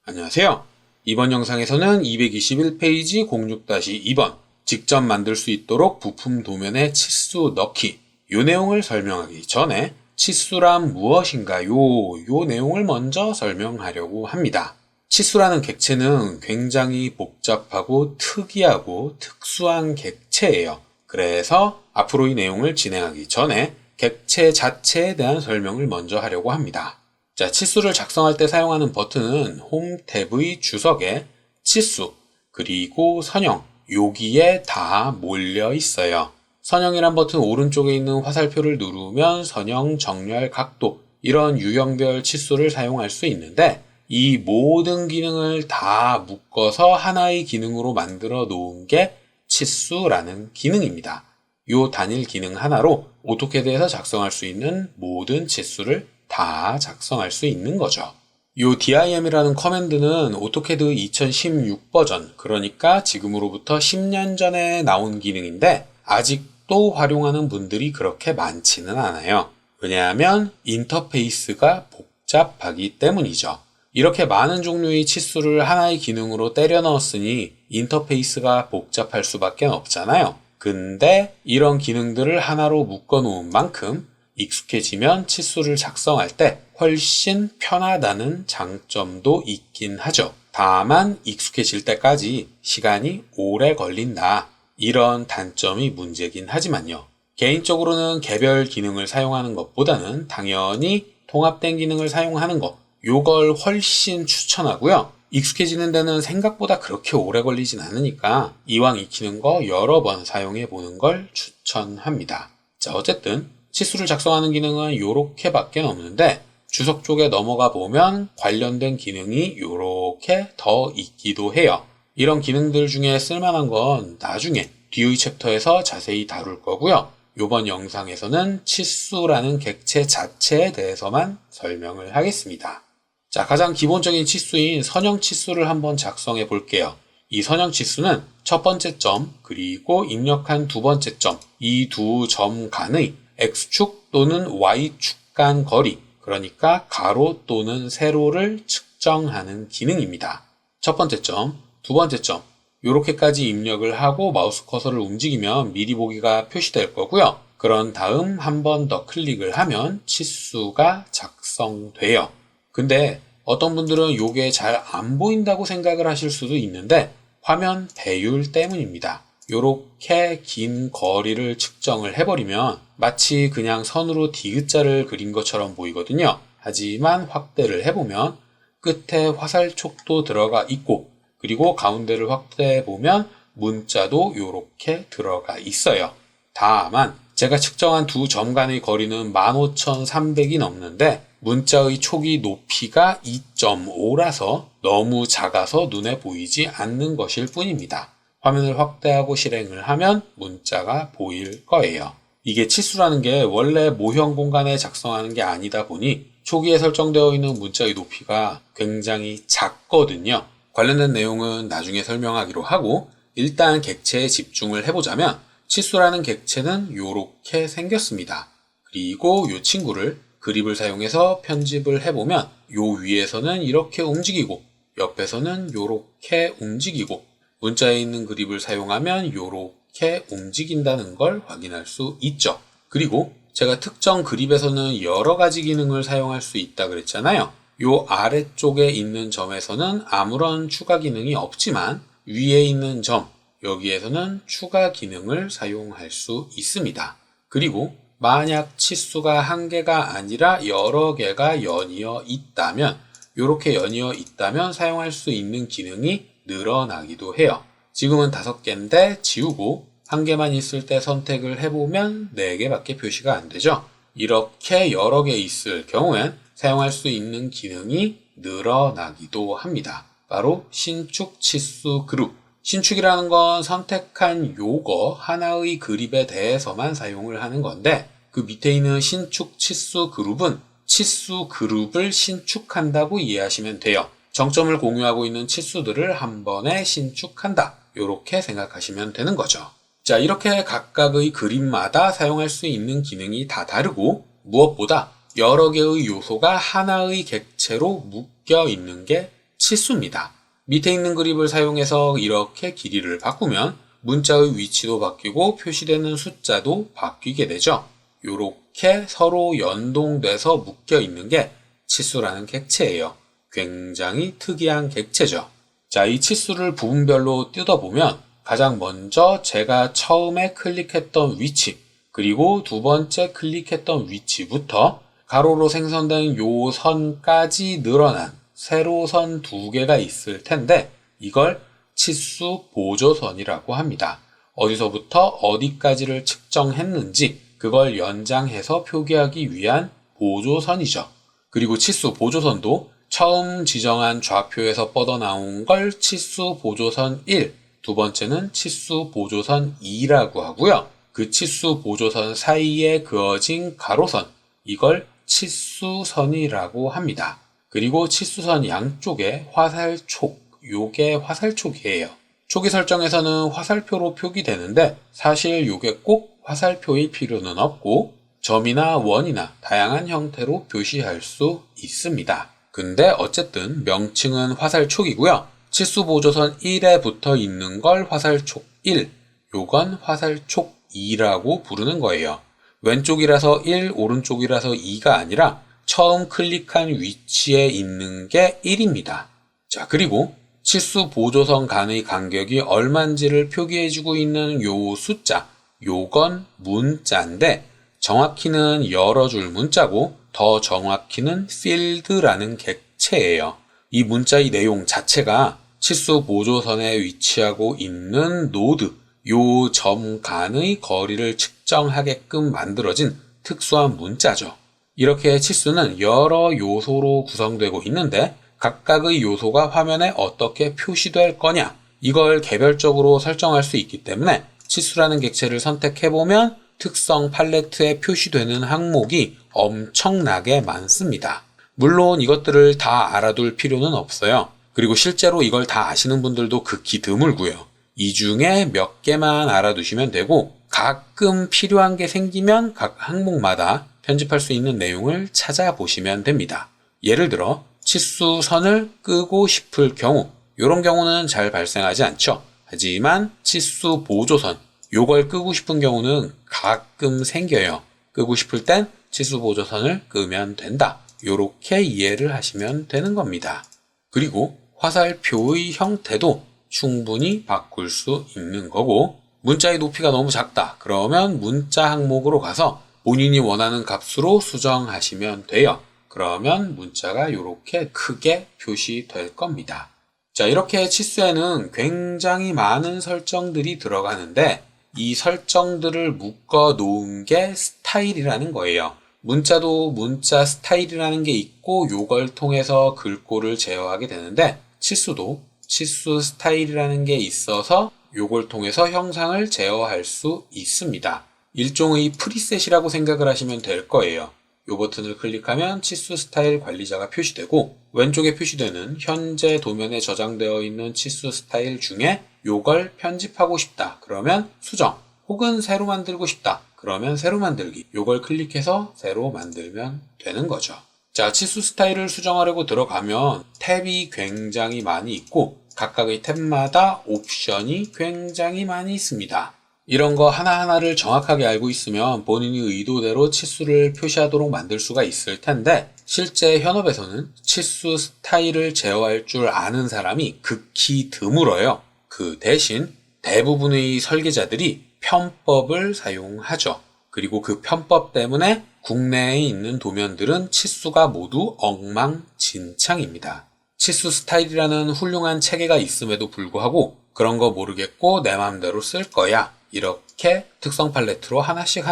안녕하세요. 이번 영상에서는 221페이지 06-2번 직접 만들 수 있도록 부품 도면에 치수 넣기 요 내용을 설명하기 전에 치수란 무엇인가요? 요 내용을 먼저 설명하려고 합니다. 치수라는 객체는 굉장히 복잡하고 특이하고 특수한 객체예요. 그래서 앞으로 이 내용을 진행하기 전에 객체 자체에 대한 설명을 먼저 하려고 합니다. 자, 치수를 작성할 때 사용하는 버튼은 홈 탭의 주석에 치수, 그리고 선형, 여기에 다 몰려 있어요. 선형이란 버튼 오른쪽에 있는 화살표를 누르면 선형, 정렬, 각도 이런 유형별 치수를 사용할 수 있는데 이 모든 기능을 다 묶어서 하나의 기능으로 만들어 놓은 게 치수라는 기능입니다. 이 단일 기능 하나로 오토캐드에서 작성할 수 있는 모든 치수를 다 작성할 수 있는 거죠. 이 DIM이라는 커맨드는 오토캐드 2016 버전, 그러니까 지금으로부터 10년 전에 나온 기능인데 아직도 활용하는 분들이 그렇게 많지는 않아요. 왜냐하면 인터페이스가 복잡하기 때문이죠. 이렇게 많은 종류의 치수를 하나의 기능으로 때려 넣었으니 인터페이스가 복잡할 수밖에 없잖아요. 근데 이런 기능들을 하나로 묶어 놓은 만큼 익숙해지면 치수를 작성할 때 훨씬 편하다는 장점도 있긴 하죠. 다만 익숙해질 때까지 시간이 오래 걸린다. 이런 단점이 문제긴 하지만요. 개인적으로는 개별 기능을 사용하는 것보다는 당연히 통합된 기능을 사용하는 거, 요걸 훨씬 추천하고요. 익숙해지는 데는 생각보다 그렇게 오래 걸리진 않으니까 이왕 익히는 거 여러 번 사용해 보는 걸 추천합니다. 자, 어쨌든 치수를 작성하는 기능은 요렇게밖에 없는데 주석 쪽에 넘어가 보면 관련된 기능이 요렇게 더 있기도 해요. 이런 기능들 중에 쓸만한 건 나중에 뒤의 챕터에서 자세히 다룰 거고요. 이번 영상에서는 치수라는 객체 자체에 대해서만 설명을 하겠습니다. 자, 가장 기본적인 치수인 선형 치수를 한번 작성해 볼게요. 이 선형 치수는 첫 번째 점 그리고 입력한 두 번째 점, 이 두 점 간의 X축 또는 Y축 간 거리, 그러니까 가로 또는 세로를 측정하는 기능입니다. 첫 번째 점, 두 번째 점, 이렇게까지 입력을 하고 마우스 커서를 움직이면 미리 보기가 표시될 거고요. 그런 다음 한 번 더 클릭을 하면 치수가 작성돼요. 근데 어떤 분들은 이게 잘 안 보인다고 생각을 하실 수도 있는데 화면 배율 때문입니다. 요렇게 긴 거리를 측정을 해버리면 마치 그냥 선으로 디귿자를 그린 것처럼 보이거든요. 하지만 확대를 해보면 끝에 화살촉도 들어가 있고 그리고 가운데를 확대해보면 문자도 요렇게 들어가 있어요. 다만 제가 측정한 두 점 간의 거리는 15,300이 넘는데 문자의 촉이 높이가 2.5라서 너무 작아서 눈에 보이지 않는 것일 뿐입니다. 화면을 확대하고 실행을 하면 문자가 보일 거예요. 이게 치수라는 게 원래 모형 공간에 작성하는 게 아니다 보니 초기에 설정되어 있는 문자의 높이가 굉장히 작거든요. 관련된 내용은 나중에 설명하기로 하고 일단 객체에 집중을 해보자면 치수라는 객체는 이렇게 생겼습니다. 그리고 이 친구를 그립을 사용해서 편집을 해보면 요 위에서는 이렇게 움직이고 옆에서는 이렇게 움직이고 문자에 있는 그립을 사용하면 이렇게 움직인다는 걸 확인할 수 있죠. 그리고 제가 특정 그립에서는 여러 가지 기능을 사용할 수 있다 그랬잖아요. 요 아래쪽에 있는 점에서는 아무런 추가 기능이 없지만 위에 있는 점, 여기에서는 추가 기능을 사용할 수 있습니다. 그리고 만약 치수가 한 개가 아니라 여러 개가 연이어 있다면 이렇게 연이어 있다면 사용할 수 있는 기능이 늘어나기도 해요. 지금은 5개인데 지우고 한 개만 있을 때 선택을 해보면 4개밖에 표시가 안 되죠. 이렇게 여러 개 있을 경우엔 사용할 수 있는 기능이 늘어나기도 합니다. 바로 신축 치수 그룹. 신축이라는 건 선택한 요거 하나의 그립에 대해서만 사용을 하는 건데 그 밑에 있는 신축 치수 그룹은 치수 그룹을 신축한다고 이해하시면 돼요. 정점을 공유하고 있는 치수들을 한 번에 신축한다. 이렇게 생각하시면 되는 거죠. 자, 이렇게 각각의 그립마다 사용할 수 있는 기능이 다 다르고 무엇보다 여러 개의 요소가 하나의 객체로 묶여 있는 게 치수입니다. 밑에 있는 그립을 사용해서 이렇게 길이를 바꾸면 문자의 위치도 바뀌고 표시되는 숫자도 바뀌게 되죠. 이렇게 서로 연동돼서 묶여 있는 게 치수라는 객체예요. 굉장히 특이한 객체죠. 자, 이 치수를 부분별로 뜯어보면 가장 먼저 제가 처음에 클릭했던 위치, 그리고 두 번째 클릭했던 위치부터 가로로 생성된 요 선까지 늘어난 세로선 두 개가 있을 텐데 이걸 치수 보조선이라고 합니다. 어디서부터 어디까지를 측정했는지 그걸 연장해서 표기하기 위한 보조선이죠. 그리고 치수 보조선도 처음 지정한 좌표에서 뻗어나온 걸 치수 보조선 1, 두 번째는 치수 보조선 2라고 하고요. 그 치수 보조선 사이에 그어진 가로선, 이걸 치수선이라고 합니다. 그리고 치수선 양쪽에 화살촉, 요게 화살촉이에요. 초기 설정에서는 화살표로 표기되는데 사실 요게 꼭 화살표일 필요는 없고 점이나 원이나 다양한 형태로 표시할 수 있습니다. 근데 어쨌든 명칭은 화살촉이고요. 치수 보조선 1에 붙어 있는 걸 화살촉 1, 요건 화살촉 2라고 부르는 거예요. 왼쪽이라서 1, 오른쪽이라서 2가 아니라 처음 클릭한 위치에 있는 게 1입니다. 자, 그리고 치수 보조선 간의 간격이 얼만지를 표기해주고 있는 요 숫자, 요건 문자인데 정확히는 여러 줄 문자고 더 정확히는 필드라는 객체예요. 이 문자의 내용 자체가 치수 보조선에 위치하고 있는 노드, 요 점 간의 거리를 측정하게끔 만들어진 특수한 문자죠. 이렇게 치수는 여러 요소로 구성되고 있는데 각각의 요소가 화면에 어떻게 표시될 거냐, 이걸 개별적으로 설정할 수 있기 때문에 치수라는 객체를 선택해보면 특성 팔레트에 표시되는 항목이 엄청나게 많습니다. 물론 이것들을 다 알아둘 필요는 없어요. 그리고 실제로 이걸 다 아시는 분들도 극히 드물고요. 이 중에 몇 개만 알아두시면 되고 가끔 필요한 게 생기면 각 항목마다 편집할 수 있는 내용을 찾아보시면 됩니다. 예를 들어 치수선을 끄고 싶을 경우, 이런 경우는 잘 발생하지 않죠. 하지만 치수 보조선, 요걸 끄고 싶은 경우는 가끔 생겨요. 끄고 싶을 땐 치수 보조선을 끄면 된다. 요렇게 이해를 하시면 되는 겁니다. 그리고 화살표의 형태도 충분히 바꿀 수 있는 거고, 문자의 높이가 너무 작다 그러면 문자 항목으로 가서 본인이 원하는 값으로 수정하시면 돼요. 그러면 문자가 이렇게 크게 표시될 겁니다. 자, 이렇게 치수에는 굉장히 많은 설정들이 들어가는데 이 설정들을 묶어 놓은 게 스타일이라는 거예요. 문자도 문자 스타일이라는 게 있고 요걸 통해서 글꼴을 제어하게 되는데 치수도 치수 스타일이라는 게 있어서 요걸 통해서 형상을 제어할 수 있습니다. 일종의 프리셋이라고 생각을 하시면 될 거예요. 요 버튼을 클릭하면 치수 스타일 관리자가 표시되고 왼쪽에 표시되는 현재 도면에 저장되어 있는 치수 스타일 중에 요걸 편집하고 싶다 그러면 수정, 혹은 새로 만들고 싶다 그러면 새로 만들기, 요걸 클릭해서 새로 만들면 되는 거죠. 자, 치수 스타일을 수정하려고 들어가면 탭이 굉장히 많이 있고 각각의 탭마다 옵션이 굉장히 많이 있습니다. 이런 거 하나하나를 정확하게 알고 있으면 본인이 의도대로 치수를 표시하도록 만들 수가 있을 텐데 실제 현업에서는 치수 스타일을 제어할 줄 아는 사람이 극히 드물어요. 그 대신 대부분의 설계자들이 편법을 사용하죠. 그리고 그 편법 때문에 국내에 있는 도면들은 치수가 모두 엉망진창입니다. 치수 스타일이라는 훌륭한 체계가 있음에도 불구하고 그런 거 모르겠고 내 맘대로 쓸 거야. 이렇게 특성 팔레트로 하나씩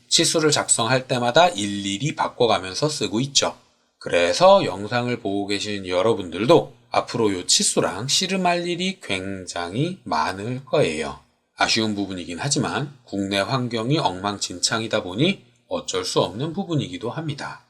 치수를 작성할 때마다 일일이 바꿔가면서 쓰고 있죠. 그래서 영상을 보고 계신 여러분들도 앞으로 요 치수랑 씨름할 일이 굉장히 많을 거예요. 아쉬운 부분이긴 하지만 국내 환경이 엉망진창이다 보니 어쩔 수 없는 부분이기도 합니다.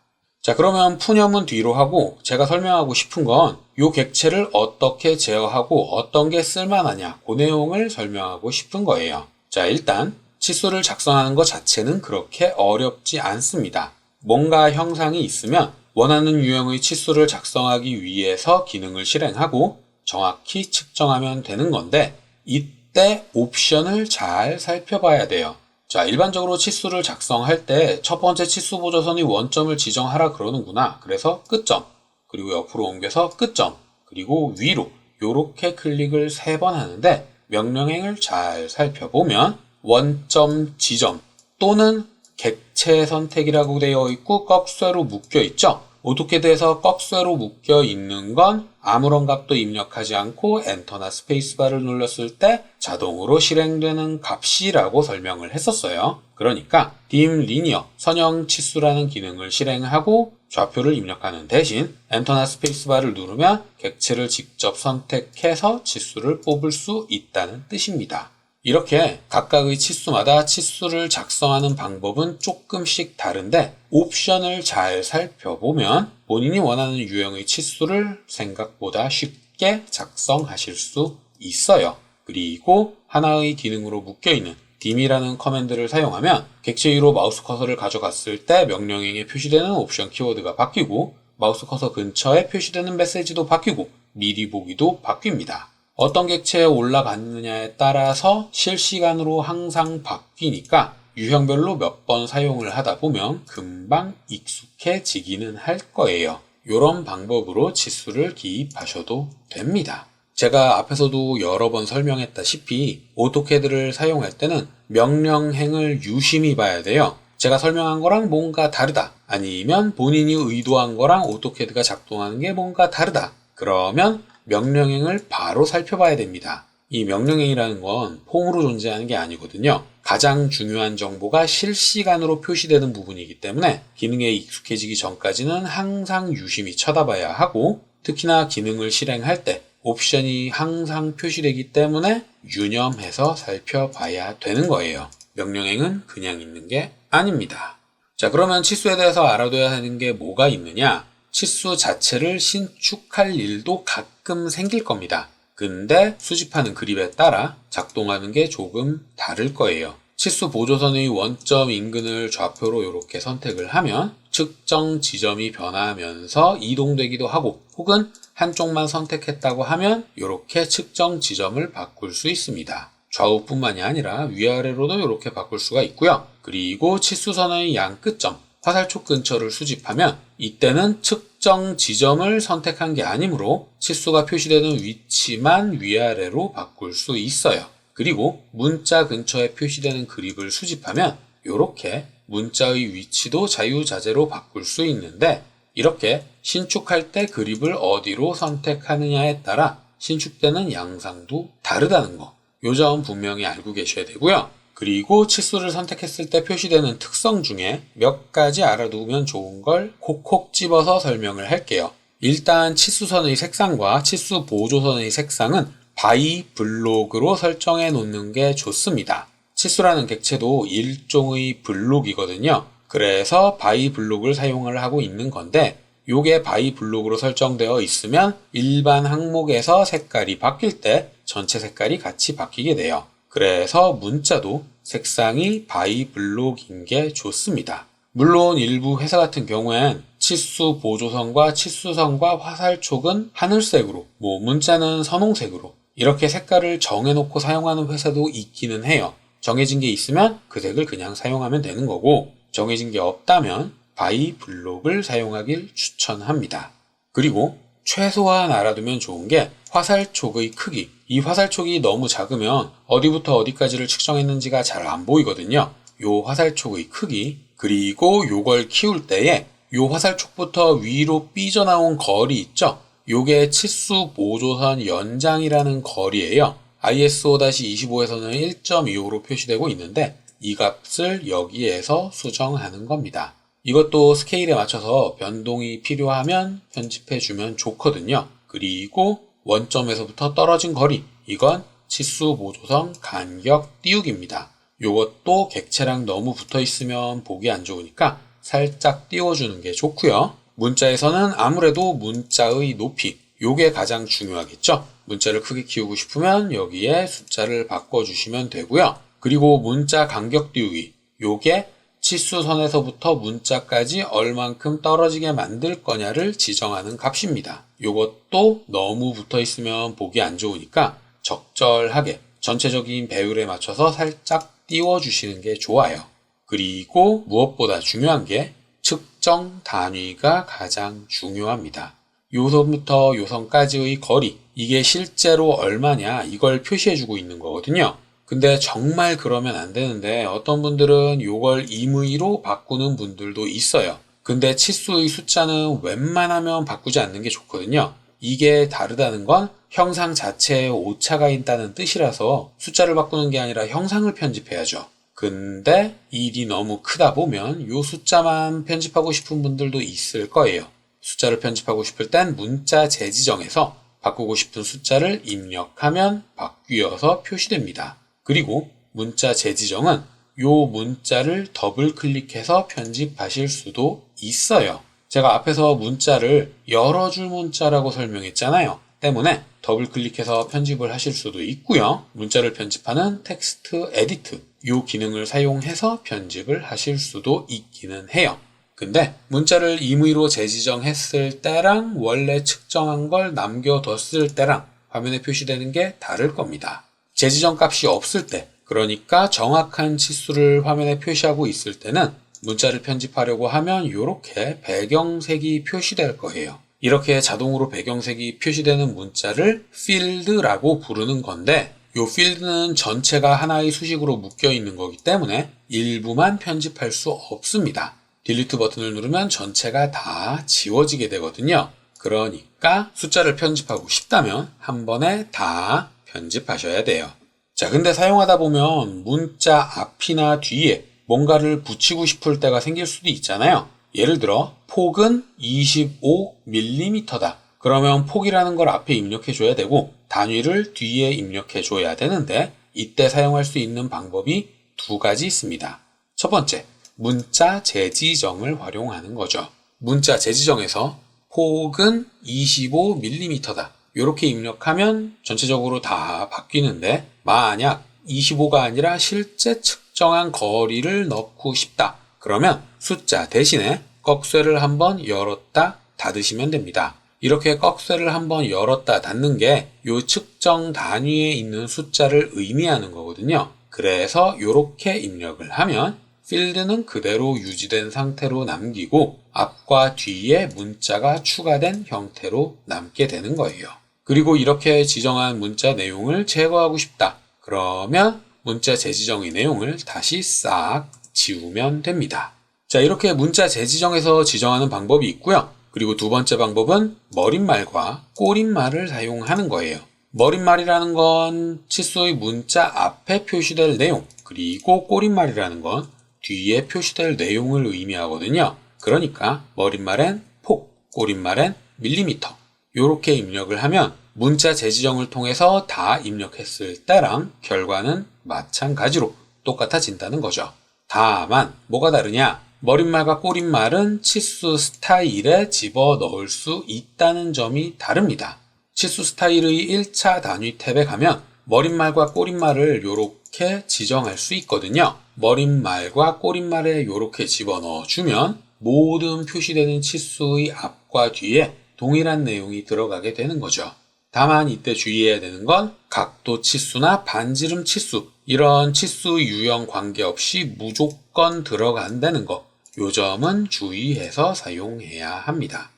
자, 그러면 푸념은 뒤로 하고 제가 설명하고 싶은 건 요 객체를 어떻게 제어하고 어떤 게 쓸만하냐 그 내용을 설명하고 싶은 거예요. 자, 일단 치수를 작성하는 것 자체는 그렇게 어렵지 않습니다. 뭔가 형상이 있으면 원하는 유형의 치수를 작성하기 위해서 기능을 실행하고 정확히 측정하면 되는 건데 이때 옵션을 잘 살펴봐야 돼요. 자, 일반적으로 치수를 작성할 때 첫 번째 치수 보조선의 원점을 지정하라 그러는구나. 그래서 끝점, 그리고 옆으로 옮겨서 끝점, 그리고 위로 요렇게 클릭을 3번 하는데 명령행을 잘 살펴보면 원점 지점 또는 객체 선택이라고 되어 있고 꺽쇠로 묶여 있죠. 오토캐드에서 꺽쇠로 묶여 있는 건 아무런 값도 입력하지 않고 엔터나 스페이스바를 눌렀을 때 자동으로 실행되는 값이라고 설명을 했었어요. 그러니까 dim linear 선형 치수라는 기능을 실행하고 좌표를 입력하는 대신 엔터나 스페이스바를 누르면 객체를 직접 선택해서 치수를 뽑을 수 있다는 뜻입니다. 이렇게 각각의 치수마다 치수를 작성하는 방법은 조금씩 다른데 옵션을 잘 살펴보면 본인이 원하는 유형의 치수를 생각보다 쉽게 작성하실 수 있어요. 그리고 하나의 기능으로 묶여있는 dim이라는 커맨드를 사용하면 객체 위로 마우스 커서를 가져갔을 때 명령행에 표시되는 옵션 키워드가 바뀌고 마우스 커서 근처에 표시되는 메시지도 바뀌고 미리 보기도 바뀝니다. 어떤 객체에 올라갔느냐에 따라서 실시간으로 항상 바뀌니까 유형별로 몇 번 사용을 하다 보면 금방 익숙해지기는 할 거예요. 이런 방법으로 치수를 기입하셔도 됩니다. 제가 앞에서도 여러 번 설명했다시피 오토캐드를 사용할 때는 명령행을 유심히 봐야 돼요. 제가 설명한 거랑 뭔가 다르다. 아니면 본인이 의도한 거랑 오토캐드가 작동하는 게 뭔가 다르다. 그러면 명령행을 바로 살펴봐야 됩니다. 이 명령행이라는 건 폼으로 존재하는 게 아니거든요. 가장 중요한 정보가 실시간으로 표시되는 부분이기 때문에 기능에 익숙해지기 전까지는 항상 유심히 쳐다봐야 하고 특히나 기능을 실행할 때 옵션이 항상 표시되기 때문에 유념해서 살펴봐야 되는 거예요. 명령행은 그냥 있는 게 아닙니다. 자, 그러면 치수에 대해서 알아둬야 하는 게 뭐가 있느냐? 치수 자체를 신축할 일도 가끔 생길 겁니다. 근데 수집하는 그립에 따라 작동하는 게 조금 다를 거예요. 치수 보조선의 원점 인근을 좌표로 이렇게 선택을 하면 측정 지점이 변하면서 이동되기도 하고 혹은 한쪽만 선택했다고 하면 이렇게 측정 지점을 바꿀 수 있습니다. 좌우뿐만이 아니라 위아래로도 이렇게 바꿀 수가 있고요. 그리고 치수선의 양 끝점 화살촉 근처를 수집하면 이때는 측정 지점을 선택한 게 아니므로 치수가 표시되는 위치만 위아래로 바꿀 수 있어요. 그리고 문자 근처에 표시되는 그립을 수집하면 이렇게 문자의 위치도 자유자재로 바꿀 수 있는데 이렇게 신축할 때 그립을 어디로 선택하느냐에 따라 신축되는 양상도 다르다는 거. 요 점 분명히 알고 계셔야 되고요. 그리고 치수를 선택했을 때 표시되는 특성 중에 몇 가지 알아두면 좋은 걸 콕콕 집어서 설명을 할게요. 일단 치수선의 색상과 치수 보조선의 색상은 바이 블록으로 설정해 놓는 게 좋습니다. 치수라는 객체도 일종의 블록이거든요. 그래서 바이 블록을 사용을 하고 있는 건데 요게 바이 블록으로 설정되어 있으면 일반 항목에서 색깔이 바뀔 때 전체 색깔이 같이 바뀌게 돼요. 그래서 문자도 색상이 바이 블록인 게 좋습니다. 물론 일부 회사 같은 경우엔 치수 보조선과 치수선과 화살촉은 하늘색으로, 문자는 선홍색으로 이렇게 색깔을 정해놓고 사용하는 회사도 있기는 해요. 정해진 게 있으면 그 색을 그냥 사용하면 되는 거고 정해진 게 없다면 바이 블록을 사용하길 추천합니다. 그리고 최소한 알아두면 좋은 게 화살촉의 크기. 이 화살촉이 너무 작으면 어디부터 어디까지를 측정했는지가 잘 안 보이거든요. 요 화살촉의 크기, 그리고 요걸 키울 때에 요 화살촉부터 위로 삐져나온 거리 있죠? 요게 치수 보조선 연장이라는 거리예요. ISO-25에서는 1.25로 표시되고 있는데 이 값을 여기에서 수정하는 겁니다. 이것도 스케일에 맞춰서 변동이 필요하면 편집해주면 좋거든요. 그리고 원점에서부터 떨어진 거리, 이건 치수 보조선 간격 띄우기입니다. 이것도 객체랑 너무 붙어 있으면 보기 안 좋으니까 살짝 띄워주는 게 좋고요. 문자에서는 아무래도 문자의 높이, 요게 가장 중요하겠죠. 문자를 크게 키우고 싶으면 여기에 숫자를 바꿔주시면 되고요. 그리고 문자 간격 띄우기, 요게 치수선에서부터 문자까지 얼만큼 떨어지게 만들 거냐를 지정하는 값입니다. 이것도 너무 붙어 있으면 보기 안 좋으니까 적절하게 전체적인 배율에 맞춰서 살짝 띄워주시는 게 좋아요. 그리고 무엇보다 중요한 게 측정 단위가 가장 중요합니다. 요선부터 요선까지의 거리, 이게 실제로 얼마냐 이걸 표시해주고 있는 거거든요. 근데 정말 그러면 안 되는데 어떤 분들은 이걸 임의로 바꾸는 분들도 있어요. 근데 치수의 숫자는 웬만하면 바꾸지 않는 게 좋거든요. 이게 다르다는 건 형상 자체에 오차가 있다는 뜻이라서 숫자를 바꾸는 게 아니라 형상을 편집해야죠. 근데 일이 너무 크다 보면 이 숫자만 편집하고 싶은 분들도 있을 거예요. 숫자를 편집하고 싶을 땐 문자 재지정에서 바꾸고 싶은 숫자를 입력하면 바뀌어서 표시됩니다. 그리고 문자 재지정은 이 문자를 더블 클릭해서 편집하실 수도 있어요. 제가 앞에서 문자를 여러 줄 문자라고 설명했잖아요. 때문에 더블 클릭해서 편집을 하실 수도 있고요. 문자를 편집하는 텍스트 에디트 이 기능을 사용해서 편집을 하실 수도 있기는 해요. 근데 문자를 임의로 재지정했을 때랑 원래 측정한 걸 남겨뒀을 때랑 화면에 표시되는 게 다를 겁니다. 재지정 값이 없을 때, 그러니까 정확한 치수를 화면에 표시하고 있을 때는 문자를 편집하려고 하면 이렇게 배경색이 표시될 거예요. 이렇게 자동으로 배경색이 표시되는 문자를 필드라고 부르는 건데 이 필드는 전체가 하나의 수식으로 묶여 있는 거기 때문에 일부만 편집할 수 없습니다. 딜리트 버튼을 누르면 전체가 다 지워지게 되거든요. 그러니까 숫자를 편집하고 싶다면 한 번에 다 편집하셔야 돼요. 자, 근데 사용하다 보면 문자 앞이나 뒤에 뭔가를 붙이고 싶을 때가 생길 수도 있잖아요. 예를 들어 폭은 25mm다. 그러면 폭이라는 걸 앞에 입력해 줘야 되고 단위를 뒤에 입력해 줘야 되는데 이때 사용할 수 있는 방법이 두 가지 있습니다. 첫 번째, 문자 재지정을 활용하는 거죠. 문자 재지정에서 폭은 25mm다. 이렇게 입력하면 전체적으로 다 바뀌는데 만약 25가 아니라 실제 측정한 거리를 넣고 싶다. 그러면 숫자 대신에 꺽쇠를 한번 열었다 닫으시면 됩니다. 이렇게 꺽쇠를 한번 열었다 닫는 게 이 측정 단위에 있는 숫자를 의미하는 거거든요. 그래서 이렇게 입력을 하면 필드는 그대로 유지된 상태로 남기고 앞과 뒤에 문자가 추가된 형태로 남게 되는 거예요. 그리고 이렇게 지정한 문자 내용을 제거하고 싶다. 그러면 문자 재지정의 내용을 다시 싹 지우면 됩니다. 자, 이렇게 문자 재지정에서 지정하는 방법이 있고요. 그리고 두 번째 방법은 머릿말과 꼬릿말을 사용하는 거예요. 머릿말이라는 건 치수의 문자 앞에 표시될 내용, 그리고 꼬릿말이라는 건 뒤에 표시될 내용을 의미하거든요. 그러니까 머릿말엔 폭, 꼬릿말엔 밀리미터 이렇게 입력을 하면 문자 재지정을 통해서 다 입력했을 때랑 결과는 마찬가지로 똑같아진다는 거죠. 다만 뭐가 다르냐? 머릿말과 꼬릿말은 치수 스타일에 집어넣을 수 있다는 점이 다릅니다. 치수 스타일의 1차 단위 탭에 가면 머릿말과 꼬릿말을 이렇게 지정할 수 있거든요. 머릿말과 꼬릿말에 이렇게 집어넣어주면 모든 표시되는 치수의 앞과 뒤에 동일한 내용이 들어가게 되는 거죠. 다만 이때 주의해야 되는 건 각도 치수나 반지름 치수 이런 치수 유형 관계없이 무조건 들어간다는 거. 요 점은 주의해서 사용해야 합니다.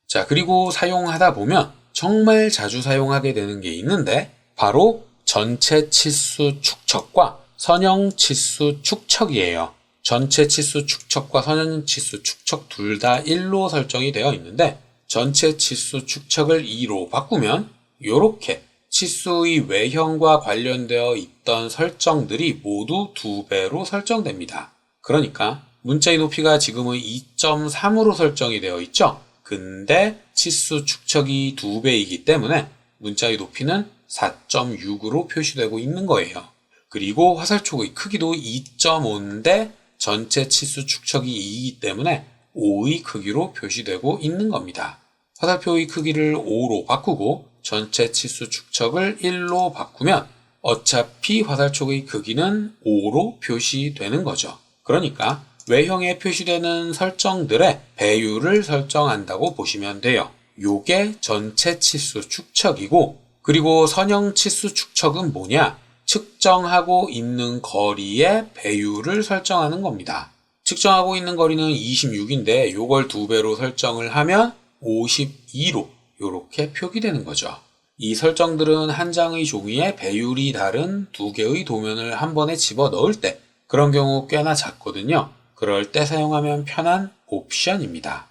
자, 그리고 사용하다 보면 정말 자주 사용하게 되는 게 있는데 바로 전체 치수 축척과 선형 치수 축척이에요. 전체 치수 축척과 선형 치수 축척 둘 다 1로 설정이 되어 있는데 전체 치수 축척을 2로 바꾸면 이렇게 치수의 외형과 관련되어 있던 설정들이 모두 2배로 설정됩니다. 그러니까 문자의 높이가 지금은 2.3으로 설정이 되어 있죠. 근데 치수 축척이 2배이기 때문에 문자의 높이는 4.6으로 표시되고 있는 거예요. 그리고 화살촉의 크기도 2.5인데 전체 치수 축척이 2이기 때문에 5의 크기로 표시되고 있는 겁니다. 화살표의 크기를 5로 바꾸고 전체 치수 축척을 1로 바꾸면 어차피 화살촉의 크기는 5로 표시되는 거죠. 그러니까 외형에 표시되는 설정들의 배율을 설정한다고 보시면 돼요. 요게 전체 치수 축척이고, 그리고 선형 치수 축척은 뭐냐? 측정하고 있는 거리의 배율을 설정하는 겁니다. 측정하고 있는 거리는 26인데 요걸 2배로 설정을 하면 52로 이렇게 표기되는 거죠. 이 설정들은 한 장의 종이에 배율이 다른 2개의 도면을 한 번에 집어 넣을 때, 그런 경우 꽤나 작거든요. 그럴 때 사용하면 편한 옵션입니다.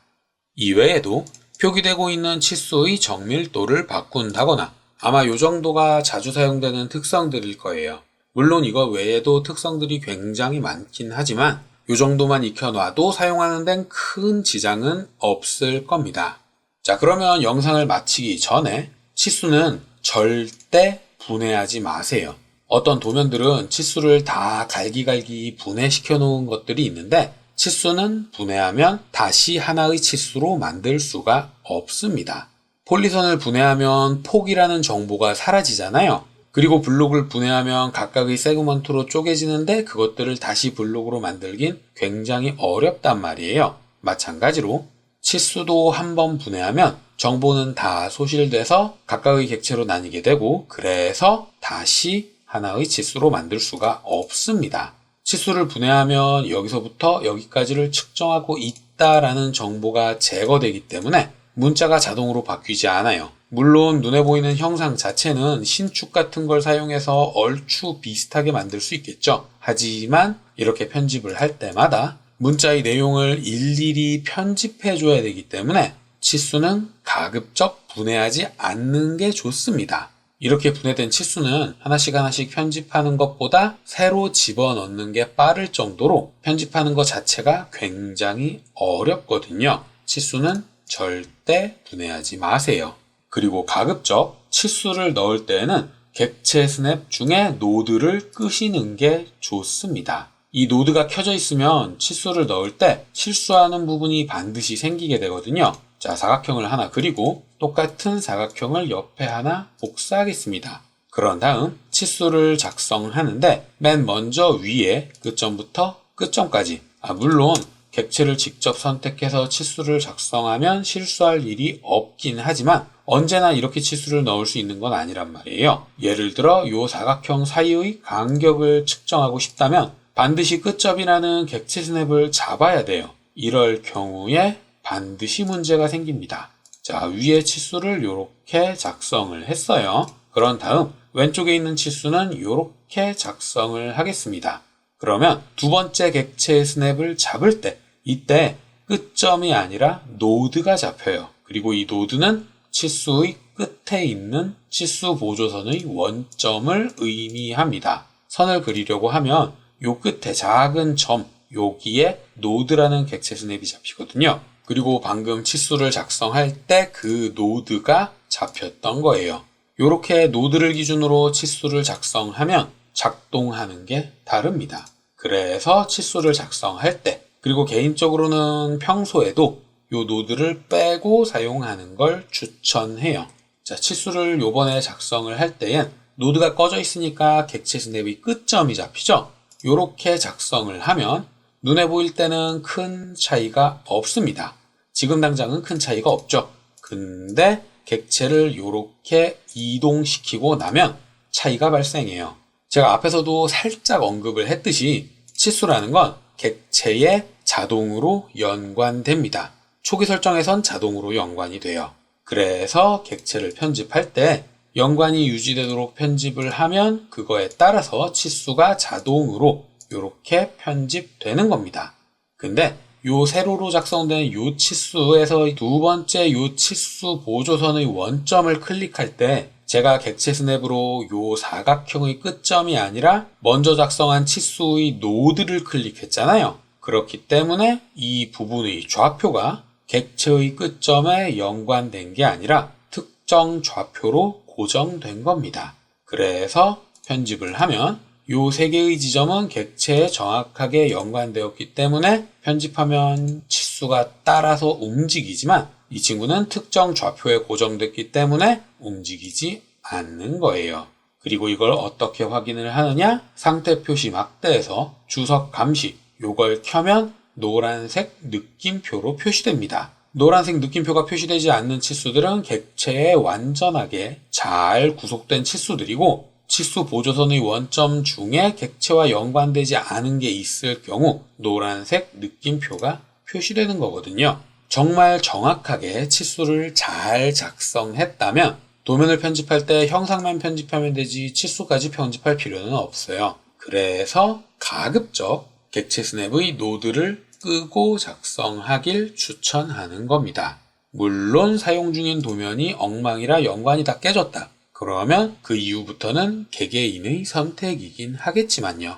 이외에도 표기되고 있는 치수의 정밀도를 바꾼다거나, 아마 이 정도가 자주 사용되는 특성들일 거예요. 물론 이거 외에도 특성들이 굉장히 많긴 하지만 이 정도만 익혀놔도 사용하는 데는 큰 지장은 없을 겁니다. 자, 그러면 영상을 마치기 전에 치수는 절대 분해하지 마세요. 어떤 도면들은 치수를 다 갈기갈기 분해시켜 놓은 것들이 있는데, 치수는 분해하면 다시 하나의 치수로 만들 수가 없습니다. 폴리선을 분해하면 폭이라는 정보가 사라지잖아요. 그리고 블록을 분해하면 각각의 세그먼트로 쪼개지는데 그것들을 다시 블록으로 만들긴 굉장히 어렵단 말이에요. 마찬가지로 치수도 한번 분해하면 정보는 다 소실돼서 각각의 객체로 나뉘게 되고, 그래서 다시 하나의 치수로 만들 수가 없습니다. 치수를 분해하면 여기서부터 여기까지를 측정하고 있다라는 정보가 제거되기 때문에 문자가 자동으로 바뀌지 않아요. 물론 눈에 보이는 형상 자체는 신축 같은 걸 사용해서 얼추 비슷하게 만들 수 있겠죠. 하지만 이렇게 편집을 할 때마다 문자의 내용을 일일이 편집해 줘야 되기 때문에 치수는 가급적 분해하지 않는 게 좋습니다. 이렇게 분해된 치수는 하나씩 편집하는 것보다 새로 집어넣는 게 빠를 정도로 편집하는 것 자체가 굉장히 어렵거든요. 치수는 절대 분해하지 마세요. 그리고 가급적 치수를 넣을 때에는 객체 스냅 중에 노드를 끄시는 게 좋습니다. 이 노드가 켜져 있으면 치수를 넣을 때 실수하는 부분이 반드시 생기게 되거든요. 자, 사각형을 하나 그리고 똑같은 사각형을 옆에 하나 복사하겠습니다. 그런 다음 치수를 작성하는데 맨 먼저 위에 끝점부터 끝점까지, 물론 객체를 직접 선택해서 치수를 작성하면 실수할 일이 없긴 하지만 언제나 이렇게 치수를 넣을 수 있는 건 아니란 말이에요. 예를 들어 이 사각형 사이의 간격을 측정하고 싶다면 반드시 끝점이라는 객체 스냅을 잡아야 돼요. 이럴 경우에 반드시 문제가 생깁니다. 자, 위에 치수를 이렇게 작성을 했어요. 그런 다음 왼쪽에 있는 치수는 이렇게 작성을 하겠습니다. 그러면 두 번째 객체 스냅을 잡을 때 이때 끝점이 아니라 노드가 잡혀요. 그리고 이 노드는 치수의 끝에 있는 치수 보조선의 원점을 의미합니다. 선을 그리려고 하면 요 끝에 작은 점, 여기에 노드라는 객체 스냅이 잡히거든요. 그리고 방금 치수를 작성할 때 그 노드가 잡혔던 거예요. 이렇게 노드를 기준으로 치수를 작성하면 작동하는 게 다릅니다. 그래서 치수를 작성할 때, 그리고 개인적으로는 평소에도 이 노드를 빼고 사용하는 걸 추천해요. 자, 치수를 요번에 작성을 할 때엔 노드가 꺼져 있으니까 객체 스냅의 끝점이 잡히죠? 이렇게 작성을 하면 눈에 보일 때는 큰 차이가 없습니다. 지금 당장은 큰 차이가 없죠. 근데 객체를 이렇게 이동시키고 나면 차이가 발생해요. 제가 앞에서도 살짝 언급을 했듯이 치수라는 건 객체에 자동으로 연관됩니다. 초기 설정에선 자동으로 연관이 돼요. 그래서 객체를 편집할 때 연관이 유지되도록 편집을 하면 그거에 따라서 치수가 자동으로 이렇게 편집되는 겁니다. 근데 요 세로로 작성된 요 치수에서 두 번째 요 치수 보조선의 원점을 클릭할 때 제가 객체 스냅으로 요 사각형의 끝점이 아니라 먼저 작성한 치수의 노드를 클릭했잖아요. 그렇기 때문에 이 부분의 좌표가 객체의 끝점에 연관된 게 아니라 특정 좌표로 고정된 겁니다. 그래서 편집을 하면 요 세 개의 지점은 객체에 정확하게 연관되었기 때문에 편집하면 치수가 따라서 움직이지만 이 친구는 특정 좌표에 고정됐기 때문에 움직이지 않는 거예요. 그리고 이걸 어떻게 확인을 하느냐? 상태 표시 막대에서 주석 감시 요걸 켜면 노란색 느낌표로 표시됩니다. 노란색 느낌표가 표시되지 않는 치수들은 객체에 완전하게 잘 구속된 치수들이고, 치수 보조선의 원점 중에 객체와 연관되지 않은 게 있을 경우 노란색 느낌표가 표시되는 거거든요. 정말 정확하게 치수를 잘 작성했다면 도면을 편집할 때 형상만 편집하면 되지 치수까지 편집할 필요는 없어요. 그래서 가급적 객체 스냅의 노드를 끄고 작성하길 추천하는 겁니다. 물론 사용 중인 도면이 엉망이라 연관이 다 깨졌다. 그러면 그 이후부터는 개개인의 선택이긴 하겠지만요.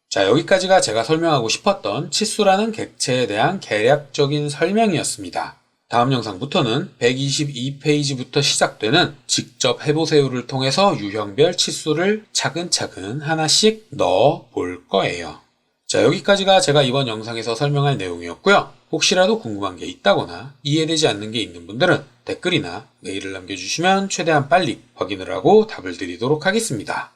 자, 여기까지가 제가 설명하고 싶었던 치수라는 객체에 대한 개략적인 설명이었습니다. 다음 영상부터는 122페이지부터 시작되는 직접 해보세요를 통해서 유형별 치수를 차근차근 하나씩 넣어 볼 거예요. 자, 여기까지가 제가 이번 영상에서 설명할 내용이었고요. 혹시라도 궁금한 게 있다거나 이해되지 않는 게 있는 분들은 댓글이나 메일을 남겨주시면 최대한 빨리 확인을 하고 답을 드리도록 하겠습니다.